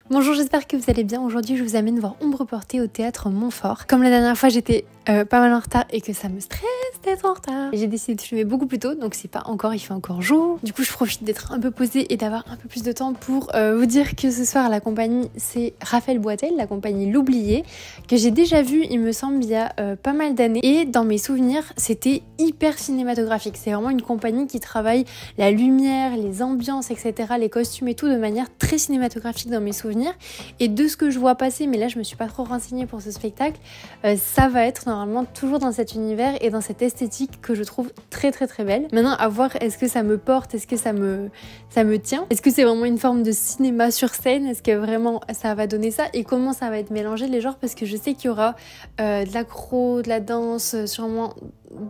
Bonjour, j'espère que vous allez bien. Aujourd'hui, je vous amène voir Ombre portée au théâtre Montfort. Comme la dernière fois, j'étais pas mal en retard et que ça me stresse d'être en retard. J'ai décidé de filmer beaucoup plus tôt, donc c'est pas encore, il fait encore jour. Du coup, je profite d'être un peu posée et d'avoir un peu plus de temps pour vous dire que ce soir, la compagnie, c'est Raphaël Boitel, la compagnie L'Oublié, que j'ai déjà vu, il me semble, il y a pas mal d'années. Et dans mes souvenirs, c'était hyper cinématographique. C'est vraiment une compagnie qui travaille la lumière, les ambiances, etc., les costumes et tout de manière très cinématographique dans mes souvenirs. Et de ce que je vois passer, mais là je me suis pas trop renseignée pour ce spectacle, ça va être normalement toujours dans cet univers et dans cette esthétique que je trouve très très très belle. Maintenant à voir, est-ce que ça me porte, est-ce que ça me tient, est-ce que c'est vraiment une forme de cinéma sur scène, est-ce que vraiment ça va donner ça et comment ça va être mélangé les genres, parce que je sais qu'il y aura de l'accro, de la danse, sûrement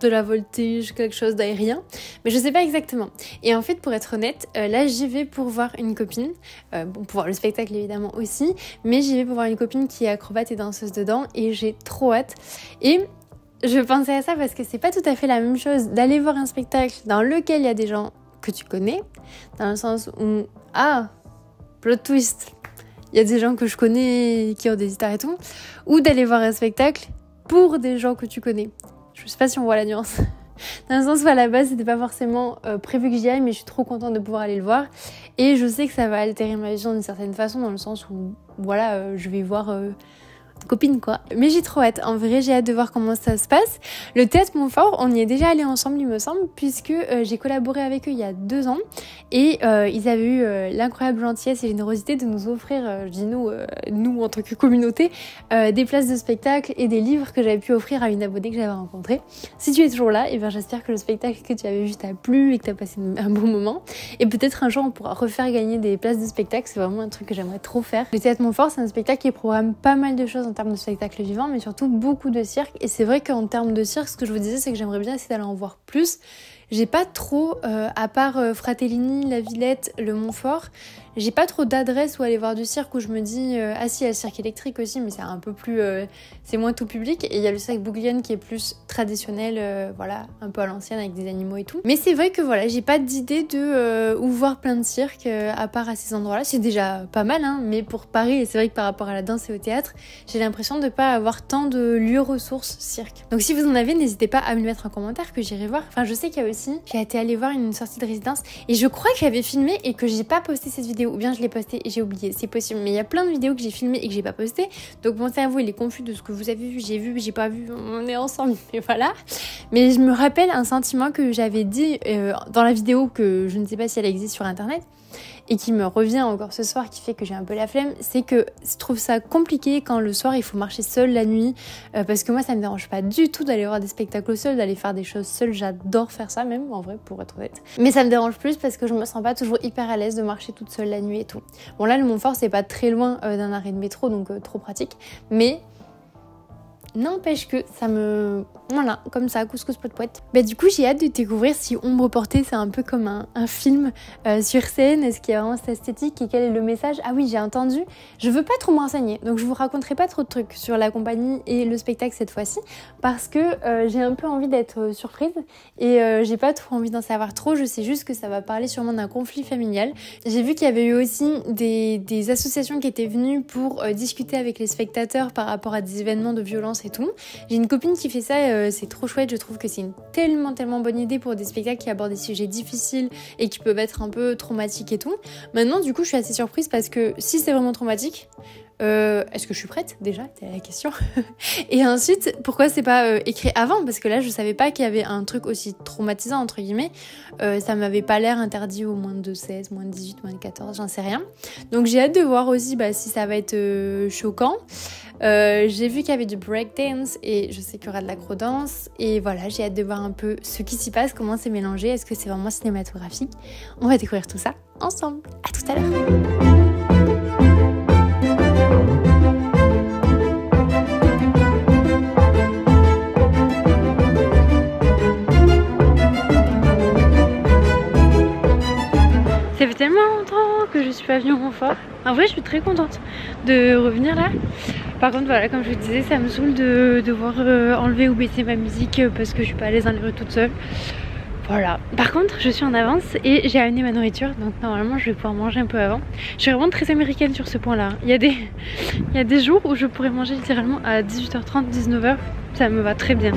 de la voltige, quelque chose d'aérien, mais je sais pas exactement. Et en fait, pour être honnête, là j'y vais pour voir une copine, pour voir le spectacle évidemment aussi, mais j'y vais pour voir une copine qui est acrobate et danseuse dedans et j'ai trop hâte. Et je pensais à ça parce que c'est pas tout à fait la même chose d'aller voir un spectacle dans lequel il y a des gens que tu connais, dans le sens où, plot twist, il y a des gens que je connais qui ont des histoires et tout, ou d'aller voir un spectacle pour des gens que tu connais. Je sais pas si on voit la nuance. Dans le sens où à la base c'était pas forcément prévu que j'y aille, mais je suis trop contente de pouvoir aller le voir. Et je sais que ça va altérer ma vision d'une certaine façon, dans le sens où voilà, je vais voir copine quoi. Mais j'ai trop hâte, en vrai j'ai hâte de voir comment ça se passe. Le théâtre Montfort, on y est déjà allé ensemble il me semble, puisque j'ai collaboré avec eux il y a 2 ans et ils avaient eu l'incroyable gentillesse et générosité de nous offrir, je dis nous en tant que communauté, des places de spectacle et des livres que j'avais pu offrir à une abonnée que j'avais rencontrée. Si tu es toujours là, et bien j'espère que le spectacle que tu avais vu t'a plu et que tu as passé un bon moment, et peut-être un jour on pourra refaire gagner des places de spectacle, c'est vraiment un truc que j'aimerais trop faire. Le théâtre Montfort, c'est un spectacle qui programme pas mal de choses en termes de spectacle vivant, mais surtout beaucoup de cirque. Et c'est vrai qu'en termes de cirque, ce que je vous disais, c'est que j'aimerais bien essayer d'aller en voir plus. J'ai pas trop, à part Fratellini, La Villette, le Montfort, j'ai pas trop d'adresses où aller voir du cirque où je me dis si, il y a le cirque électrique aussi, mais c'est un peu plus c'est moins tout public, et il y a le cirque Bouglione qui est plus traditionnel, voilà, un peu à l'ancienne avec des animaux et tout. Mais c'est vrai que voilà, j'ai pas d'idée de où voir plein de cirques à part à ces endroits-là. C'est déjà pas mal, hein, mais pour Paris, et c'est vrai que par rapport à la danse et au théâtre, j'ai l'impression de pas avoir tant de lieux ressources cirque. Donc si vous en avez, n'hésitez pas à me le mettre en commentaire que j'irai voir. Enfin, je sais qu'il y a aussi, j'ai été allée voir une sortie de résidence et je crois que j'avais filmé et que j'ai pas posté cette vidéo, ou bien je l'ai postée et j'ai oublié, c'est possible, mais il y a plein de vidéos que j'ai filmées et que j'ai pas postées, donc mon cerveau il est confus de ce que vous avez vu, j'ai pas vu, on est ensemble, mais voilà. Mais je me rappelle un sentiment que j'avais dit dans la vidéo, que je ne sais pas si elle existe sur internet, et qui me revient encore ce soir, qui fait que j'ai un peu la flemme, c'est que je trouve ça compliqué quand le soir il faut marcher seul la nuit, parce que moi ça me dérange pas du tout d'aller voir des spectacles seul, d'aller faire des choses seule, j'adore faire ça même en vrai pour être honnête, mais ça me dérange plus parce que je me sens pas toujours hyper à l'aise de marcher toute seule la nuit et tout. Bon là le Montfort c'est pas très loin d'un arrêt de métro, donc trop pratique, mais n'empêche que ça me... Voilà, comme ça, couscous poète poète. Bah du coup, j'ai hâte de découvrir si Ombre portée, c'est un peu comme un film sur scène. Est-ce qu'il y a vraiment cette esthétique et quel est le message? Ah oui, j'ai entendu. Je veux pas trop me renseigner, donc je vous raconterai pas trop de trucs sur la compagnie et le spectacle cette fois-ci, parce que j'ai un peu envie d'être surprise et j'ai pas trop envie d'en savoir trop. Je sais juste que ça va parler sûrement d'un conflit familial. J'ai vu qu'il y avait eu aussi des associations qui étaient venues pour discuter avec les spectateurs par rapport à des événements de violence et tout. J'ai une copine qui fait ça, c'est trop chouette, je trouve que c'est une tellement bonne idée pour des spectacles qui abordent des sujets difficiles et qui peuvent être un peu traumatiques et tout. Maintenant du coup je suis assez surprise parce que si c'est vraiment traumatique, est-ce que je suis prête déjà, c'est la question. Et ensuite pourquoi c'est pas écrit avant, parce que là je savais pas qu'il y avait un truc aussi traumatisant entre guillemets, ça m'avait pas l'air interdit aux moins de 16, moins de 18, moins de 14, j'en sais rien. Donc j'ai hâte de voir aussi si ça va être choquant. J'ai vu qu'il y avait du breakdance et je sais qu'il y aura de l'acrodance, et voilà, j'ai hâte de voir un peu ce qui s'y passe, comment c'est mélangé, est-ce que c'est vraiment cinématographique. On va découvrir tout ça ensemble. À tout à l'heure. Ça fait tellement longtemps que je suis pas venue au Montfort. En vrai, je suis très contente de revenir là. Par contre, voilà, comme je vous disais, ça me saoule de devoir enlever ou baisser ma musique parce que je suis pas à l'aise dans les rues toute seule. Voilà. Par contre, je suis en avance et j'ai amené ma nourriture, donc normalement je vais pouvoir manger un peu avant. Je suis vraiment très américaine sur ce point-là. Il y a des jours où je pourrais manger littéralement à 18h30, 19h. Ça me va très bien.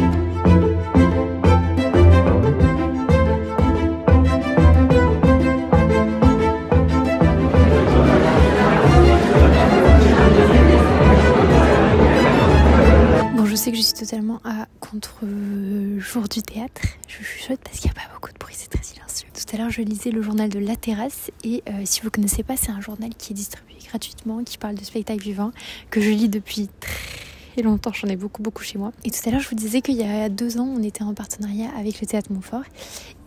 Je sais que je suis totalement à contre-jour du théâtre. Je chuchote parce qu'il n'y a pas beaucoup de bruit, c'est très silencieux. Tout à l'heure, je lisais le journal de La Terrasse et si vous ne connaissez pas, c'est un journal qui est distribué gratuitement, qui parle de spectacles vivants, que je lis depuis très longtemps, j'en ai beaucoup chez moi. Et tout à l'heure, je vous disais qu'il y a 2 ans, on était en partenariat avec le Théâtre Montfort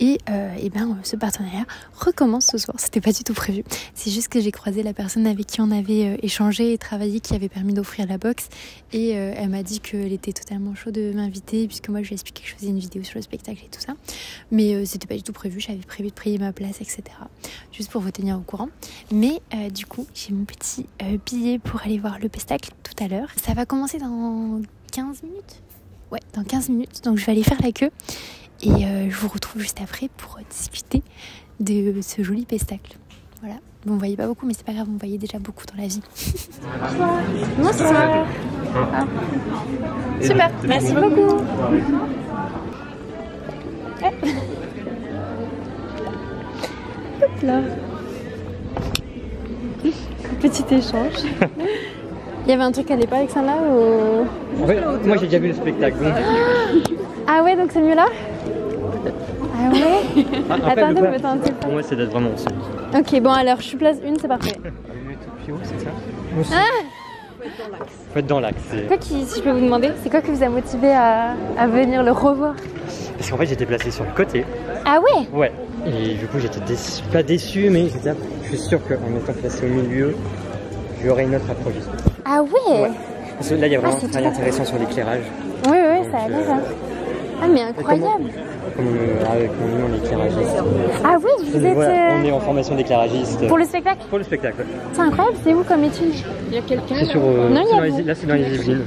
et ce partenariat recommence ce soir. C'était pas du tout prévu. C'est juste que j'ai croisé la personne avec qui on avait échangé et travaillé, qui avait permis d'offrir la box et elle m'a dit qu'elle était totalement chaude de m'inviter puisque moi je lui ai expliqué que je faisais une vidéo sur le spectacle et tout ça. Mais c'était pas du tout prévu. J'avais prévu de payer ma place, etc. Juste pour vous tenir au courant. Mais du coup, j'ai mon petit billet pour aller voir le spectacle tout à l'heure. Ça va commencer dans 15 minutes. Ouais, dans 15 minutes. Donc je vais aller faire la queue. Et je vous retrouve juste après pour discuter de ce joli spectacle. Voilà. Vous ne voyez pas beaucoup, mais c'est pas grave, vous me voyez déjà beaucoup dans la vie. Bonsoir. Ah. Super, merci beaucoup. Hop là. Petit échange. Il y avait un truc qui allait pas avec ça là ou... En fait, moi j'ai déjà vu le spectacle. Donc... Ah ouais, donc c'est mieux là? Ah ouais. Attendez, on peut tenter. Pour moi c'est d'être vraiment seul. Ok, bon alors je suis place 1, c'est parfait. C'est ça? Faut être dans l'axe. Quoi qui, si je peux vous demander, c'est quoi qui vous a motivé à venir le revoir? Parce qu'en fait j'étais placé sur le côté. Ah ouais? Ouais. Et du coup j'étais pas déçu, mais je suis sûr qu'en étant placé au milieu, j'aurais une autre approche. Ah ouais, Parce que là il y a vraiment un travail intéressant sur l'éclairage. Oui, ça a l'air. Ah mais incroyable. Comme on est éclairagiste. Ah oui, vous êtes... Voilà, on est en formation d'éclairagiste. Pour le spectacle? Pour le spectacle. C'est incroyable, c'est où comme étude? Il y a quelqu'un? C'est sur... là c'est dans les Yvelines.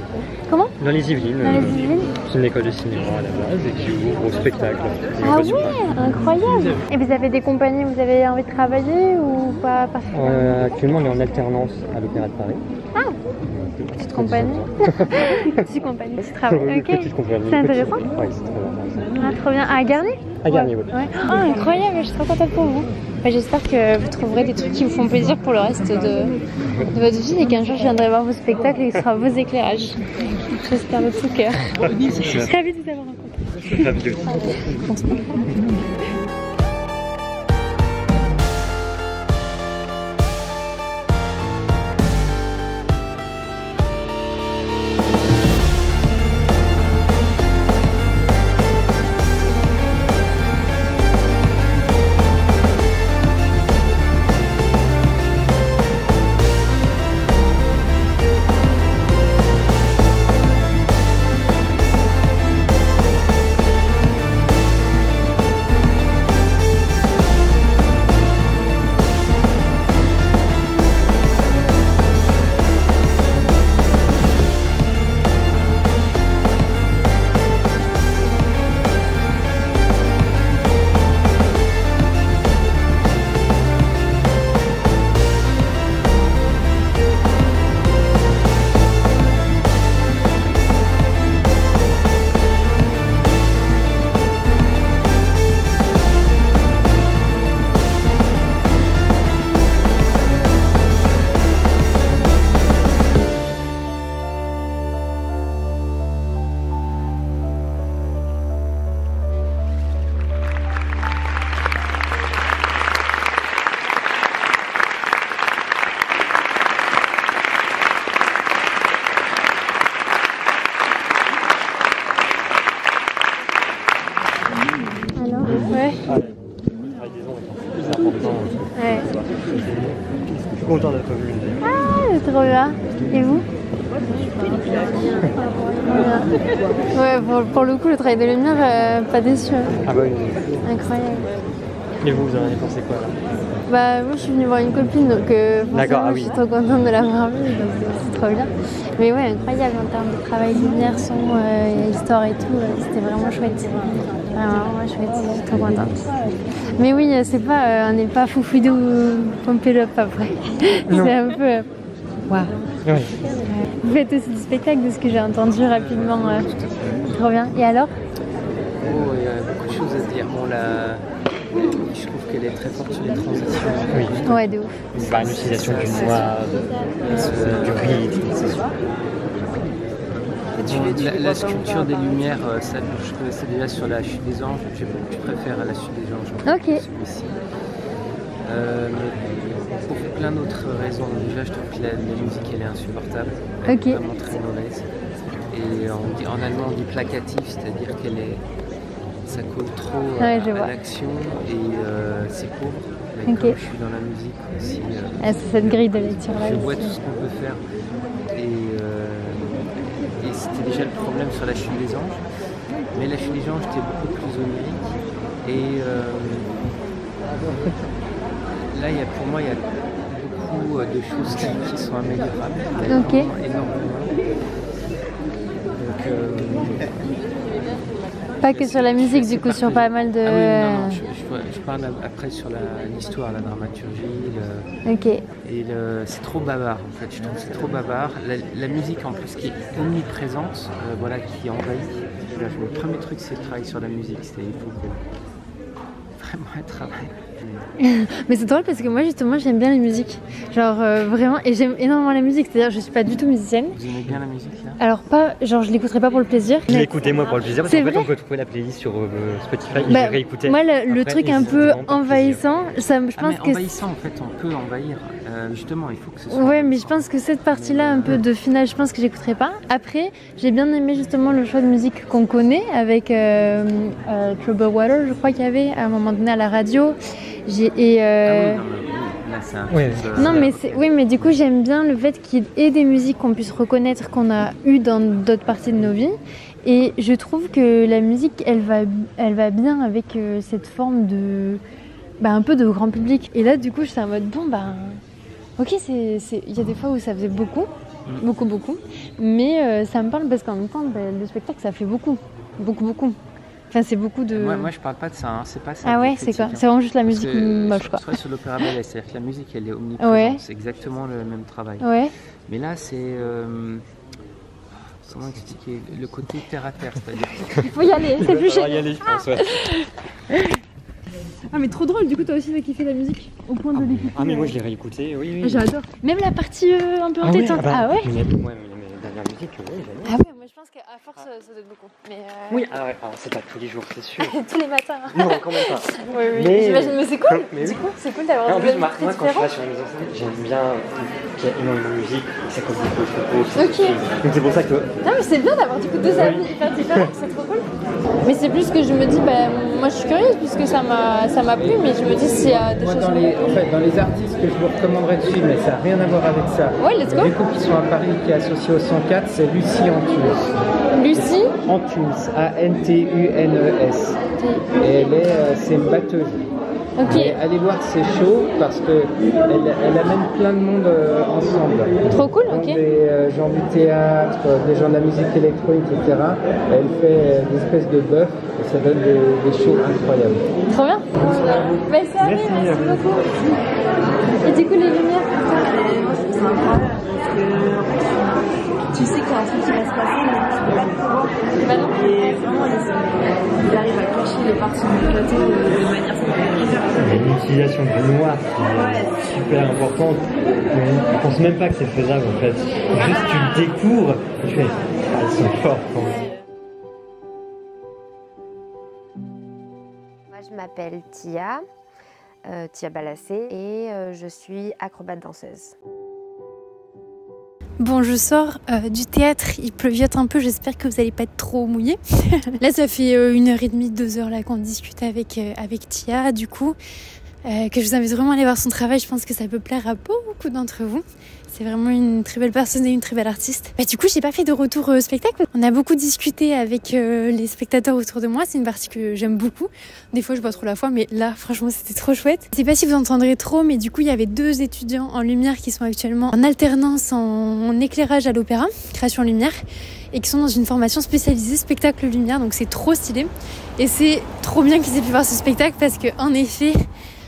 Comment? Dans les Yvelines. Dans les Yvelines? C'est une école de cinéma à la base et qui ouvre au spectacle. Ah ouais, incroyable. Et vous avez des compagnies, vous avez envie de travailler ou pas particulièrement? Actuellement on est en alternance à l'Opéra de Paris. Ah, petite compagnie. Petite compagnie, petit travail. Ok, c'est intéressant. Oui, c'est très intéressant. Ah, trop bien. À Garnier? À Garnier, oui. Ouais. Ah, incroyable, je suis trop contente pour vous. J'espère que vous trouverez des trucs qui vous font plaisir pour le reste de votre vie et qu'un jour je viendrai voir vos spectacles et que ce sera vos éclairages. J'espère de tout cœur. Je suis ravie de vous avoir rencontré. Ravi de vous. Ouais. Ouais. Je suis content d'être venu. Ah, c'est trop bien. Et vous? Ouais, pour le coup, le travail de lumière, pas déçu. Ah bah oui. Incroyable. Et vous en avez pensé quoi là? Bah moi je suis venue voir une copine donc forcément je suis trop contente de l'avoir vue, donc c'est trop bien. Mais ouais, incroyable en termes de travail lumière, son, histoire et tout, c'était vraiment chouette. Vraiment, moi, chouette. Je suis trop contente. Mais oui, c'est pas, on n'est pas foufouidou pompé up après. C'est un peu... Waouh. Ouais. Vous faites aussi du spectacle de ce que j'ai entendu rapidement. Trop bien. Et alors? Oh, il y a beaucoup de choses à se dire. Bon, je trouve qu'elle est très forte sur les transitions. Oui. Ouais, de ouf. Bah, l'utilisation du noir, du rythme. La sculpture des lumières, ça, je trouvais ça déjà sur la chute des anges. Je préfère à la chute des anges. Ok. Celui-ci. Pour plein d'autres raisons. Déjà, je trouve que la musique, elle est insupportable. Elle est vraiment très mauvaise. Et en allemand, on dit placatif, c'est-à-dire ça colle trop à l'action et c'est pauvre. Mais comme je suis dans la musique aussi, c'est cette grille de lecture là. Je vois tout ce qu'on peut faire. Et c'était déjà le problème sur la chute des anges. Mais la chute des anges était beaucoup plus onirique. Et là, pour moi, il y a beaucoup de choses qui sont améliorables. Ok. Énormément. Donc, pas que sur la musique, du coup, sur pas mal de... Ah oui, non, je parle après sur l'histoire, la dramaturgie. Ok. Et c'est trop bavard, en fait. Je trouve que c'est trop bavard. La musique, en plus, qui est omniprésente, voilà, qui envahit. Le premier truc, c'est le travail sur la musique. Il faut vraiment un travail. Mais c'est drôle parce que moi justement j'aime bien les musiques, genre vraiment, et j'aime énormément la musique, c'est-à-dire je suis pas du tout musicienne. Vous aimez bien la musique là? Alors pas, genre je l'écouterai pas pour le plaisir. Je l'écoutais moi pour le plaisir parce qu'en fait on peut trouver la playlist sur Spotify et je réécoutais. Moi le truc un peu envahissant, ça, je pense que... Envahissant en fait, on peut envahir, justement il faut que ce soit... Ouais mais je pense que cette partie-là un peu de finale, je pense que j'écouterai pas. Après j'ai bien aimé justement le choix de musique qu'on connaît avec Trouble Water, je crois qu'il y avait à un moment donné à la radio. Non mais oui mais du coup j'aime bien le fait qu'il y ait des musiques qu'on puisse reconnaître qu'on a eues dans d'autres parties de nos vies et je trouve que la musique elle va bien avec cette forme de un peu de grand public et là du coup je suis en mode ok il y a des fois où ça faisait beaucoup mais ça me parle parce qu'en même temps le spectacle ça fait beaucoup. Enfin, c'est beaucoup de... Moi je parle pas de ça, hein. C'est pas ça. Ah ouais, c'est quoi? C'est vraiment juste la musique moche quoi. Sur l'opéra ballet, c'est-à-dire que la musique elle est omniprésente, c'est exactement le même travail. Ouais. Mais là c'est... comment expliquer? Le côté terre à terre, c'est-à-dire... Il faut y aller, c'est plus cher. Il faut y aller, je pense, ouais. Ah mais trop drôle, du coup toi aussi tu as kiffé la musique au point de l'écouter. Ah mais moi je l'ai réécouté, oui. J'adore. Même la partie un peu entêtante. Ah ouais? Mais mes dernières musiques, oui, j'aime bien. Ah ouais, moi je pense qu'à force ça doit être beaucoup. Mais Oui, alors c'est pas tous les jours, c'est sûr. tous les matins. Non, quand même pas. Oui, j'imagine, mais c'est cool. Mais du coup, c'est cool d'avoir en plus, moi très quand je vais sur la maison, j'aime bien qu'il y ait énormément de musique, que ça colle beaucoup au propos. Ok. Donc c'est pour ça que... Non mais c'est bien d'avoir du coup deux avis hyper différents, c'est trop cool. Mais c'est plus que je me dis, moi je suis curieuse puisque ça m'a plu, mais je me dis s'il y a des choses... Dans les artistes que je vous recommanderais de suivre, mais ça n'a rien à voir avec ça. Ouais, let's go. Du coup, qui sont à Paris, qui est associée au 104, c'est Lucie Antunes. Lucie Antunes, A-N-T-U-N-E-S. Et c'est une batteuse. Ok. Et allez voir ses shows parce qu'elle amène plein de monde ensemble. Trop cool, ok. Des gens du théâtre, des gens de la musique électronique, etc. Elle fait des espèces de bœuf et ça donne des shows incroyables. Trop bien. Merci beaucoup. Et du coup, les lumières, moi je trouve ça incroyable parce que tu sais qu'il y a un truc qui va se passer mais tu peux pas le prévoir. Et vraiment il arrive à cacher les parties du plateau de manière spectaculaire. L'utilisation du noir qui est super importante. Je pense même pas que c'est faisable en fait. Juste tu le découvres et tu fais ils sont forts quand même. Moi je m'appelle Tia. Tia Balassé et je suis acrobate danseuse. Bon, je sors du théâtre, il pleuviote un peu, j'espère que vous n'allez pas être trop mouillés. Là, ça fait 1h30, 2h là qu'on discute avec Tia, du coup, que je vous invite vraiment à aller voir son travail, je pense que ça peut plaire à beaucoup d'entre vous. C'est vraiment une très belle personne et une très belle artiste. Du coup, j'ai pas fait de retour spectacle. On a beaucoup discuté avec les spectateurs autour de moi. C'est une partie que j'aime beaucoup. Des fois, je vois trop la foi, mais là, franchement, c'était trop chouette. Je sais pas si vous entendrez trop, mais du coup, il y avait 2 étudiants en lumière qui sont actuellement en alternance en éclairage à l'opéra, création lumière. et qui sont dans une formation spécialisée spectacle lumière, donc c'est trop stylé. Et c'est trop bien qu'ils aient pu voir ce spectacle parce qu'en effet,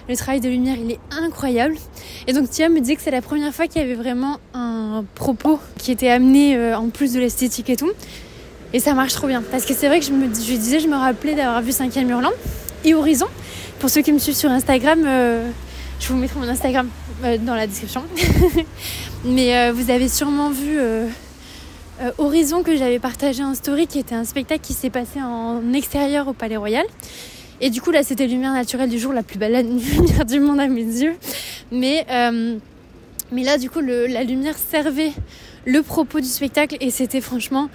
le travail de lumière, il est incroyable. Et donc Tia me disait que c'est la première fois qu'il y avait vraiment un propos qui était amené en plus de l'esthétique et tout. Et ça marche trop bien. Parce que c'est vrai que je me rappelais d'avoir vu 5e Hurlant et Horizon. Pour ceux qui me suivent sur Instagram, je vous mettrai mon Instagram dans la description. Mais vous avez sûrement vu Horizon que j'avais partagé en story, qui était un spectacle qui s'est passé en extérieur au Palais Royal. Et du coup là c'était lumière naturelle du jour, la plus belle lumière du monde à mes yeux. Mais là du coup la lumière servait le propos du spectacle et c'était franchement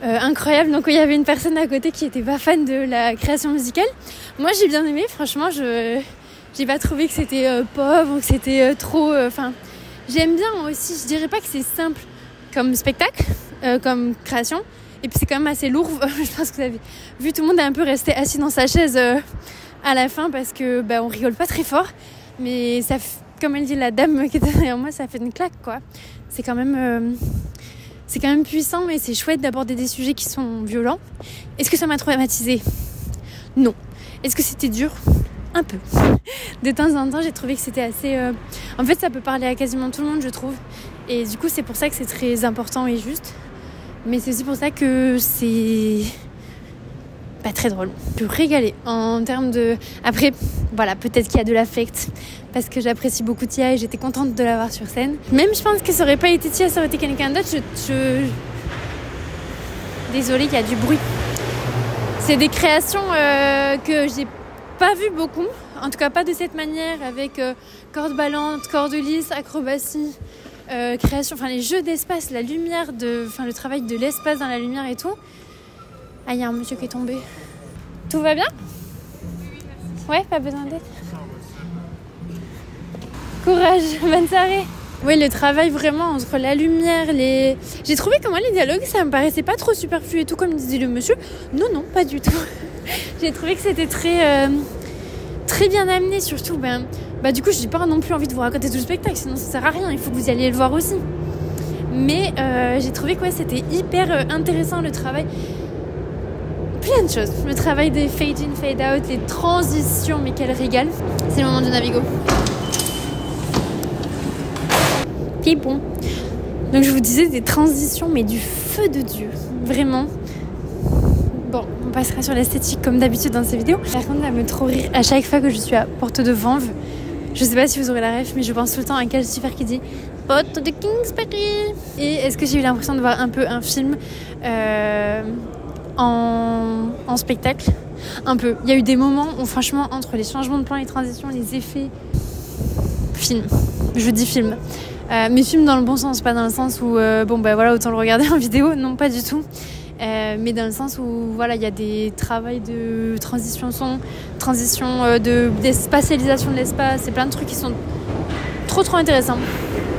incroyable. Donc il y avait une personne à côté qui était pas fan de la création musicale. Moi j'ai bien aimé, franchement j'ai pas trouvé que c'était pauvre ou que c'était trop... j'aime bien aussi, je dirais pas que c'est simple comme spectacle, comme création. Et puis c'est quand même assez lourd, je pense que vous avez vu, tout le monde est un peu resté assis dans sa chaise à la fin parce que on rigole pas très fort. Mais ça, comme elle dit la dame qui était derrière moi, ça fait une claque quoi. C'est quand même puissant et c'est chouette d'aborder des sujets qui sont violents. Est-ce que ça m'a traumatisée ? Non. Est-ce que c'était dur ? Un peu. De temps en temps, j'ai trouvé que c'était assez... En fait, ça peut parler à quasiment tout le monde, je trouve. Et du coup, c'est pour ça que c'est très important et juste. Mais c'est aussi pour ça que c'est pas très drôle. Je me régalais en termes de... Après, voilà, peut-être qu'il y a de l'affect parce que j'apprécie beaucoup Tia et j'étais contente de la voir sur scène. Même je pense que ça aurait pas été Tia, ça aurait été quelqu'un d'autre. Désolée, il y a du bruit. C'est des créations que j'ai pas vues beaucoup. En tout cas, pas de cette manière avec corde ballante, corde lisse, acrobatie. Création, les jeux d'espace, la lumière, le travail de l'espace dans la lumière et tout. Ah, il y a un monsieur qui est tombé. Tout va bien ? Ouais, pas besoin d'aide. Courage, bonne soirée. Oui, le travail vraiment entre la lumière, j'ai trouvé comment les dialogues, ça me paraissait pas trop superflu et tout comme disait le monsieur. Non, pas du tout. J'ai trouvé que c'était très bien amené, surtout du coup j'ai pas non plus envie de vous raconter tout le spectacle, sinon ça sert à rien, il faut que vous alliez le voir aussi. Mais j'ai trouvé que c'était hyper intéressant le travail, plein de choses, le travail des fade in, fade out, les transitions, mais quel régal. C'est le moment du Navigo. Puis bon, donc je vous disais des transitions mais du feu de Dieu, vraiment. Bon, on passera sur l'esthétique comme d'habitude dans ces vidéos. Par contre, ça me trop rire à chaque fois que je suis à Porte de Vanves. Je sais pas si vous aurez la ref, mais je pense tout le temps à Calcifer qui dit Porte de Kingsbury. Et est-ce que j'ai eu l'impression de voir un peu un film en spectacle ? Un peu. Il y a eu des moments où franchement, entre les changements de plan, les transitions, les effets... Film. Je dis film. Mais film dans le bon sens, pas dans le sens où autant le regarder en vidéo. Non, pas du tout. Mais dans le sens où il y a des travails de transition son, transition de spatialisation de l'espace, c'est plein de trucs qui sont trop intéressants.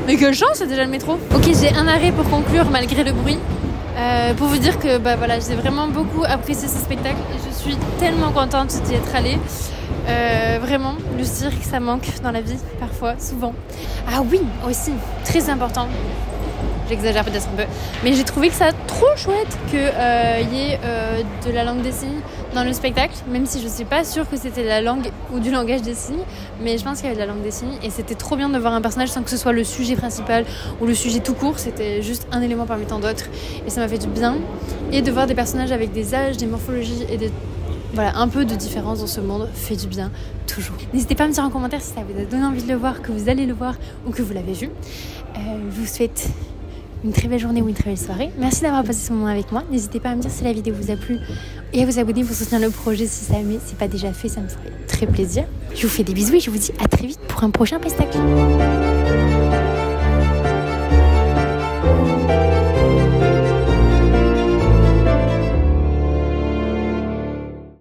Mais quelle chance, c'est déjà le métro. Ok, j'ai un arrêt pour conclure malgré le bruit, pour vous dire que j'ai vraiment beaucoup apprécié ce spectacle et je suis tellement contente d'y être allée. Vraiment, le cirque ça manque dans la vie parfois, souvent. Ah oui, aussi, très important. J'exagère peut-être un peu, mais j'ai trouvé que ça trop chouette qu'il y ait de la langue des signes dans le spectacle, même si je suis pas sûre que c'était la langue ou du langage des signes, mais je pense qu'il y avait de la langue des signes et c'était trop bien de voir un personnage sans que ce soit le sujet principal ou le sujet tout court, c'était juste un élément parmi tant d'autres et ça m'a fait du bien. Et de voir des personnages avec des âges, des morphologies et un peu de différence dans ce monde fait du bien, toujours. N'hésitez pas à me dire en commentaire si ça vous a donné envie de le voir, que vous allez le voir ou que vous l'avez vu. Je vous souhaite une très belle journée ou une très belle soirée. Merci d'avoir passé ce moment avec moi. N'hésitez pas à me dire si la vidéo vous a plu et à vous abonner pour soutenir le projet si ça n'est pas déjà fait, ça me ferait très plaisir. Je vous fais des bisous et je vous dis à très vite pour un prochain pestacle.